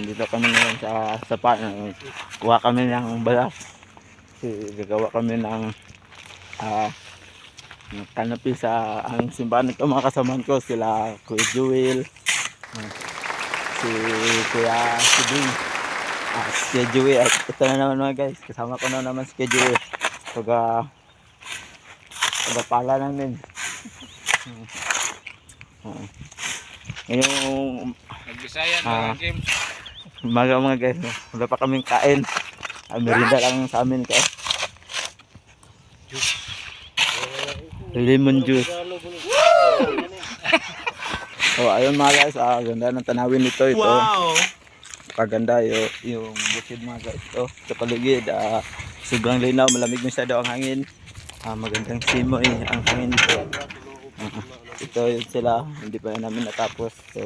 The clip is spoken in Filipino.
nandito kami ngayon sa sapa. Kuha kami ng balas. Gagawa kami ng kanopi sa ang simbahan. Ito mga kasamaan ko, sila Kuya Jewel, si Kuya Siding, si Kuya Jewel. At ito na naman mga guys, kasama ko na naman si Kuya Jewel. Pagpala namin. Ngayong Nagbisaya na game. umaga mga guys, wala pa kaming kain. Merinda lang sa amin ka. Lemon juice. Oh, ayun mga guys, ganda ng tanawin nito. Ito. Wow! Kaganda yung bukid mga guys. Ito, sa paligid, sobrang linaw, malamig masyado ang hangin. Magandang simoy ang hangin dito. Ito yun sila, hindi pa namin natapos. So,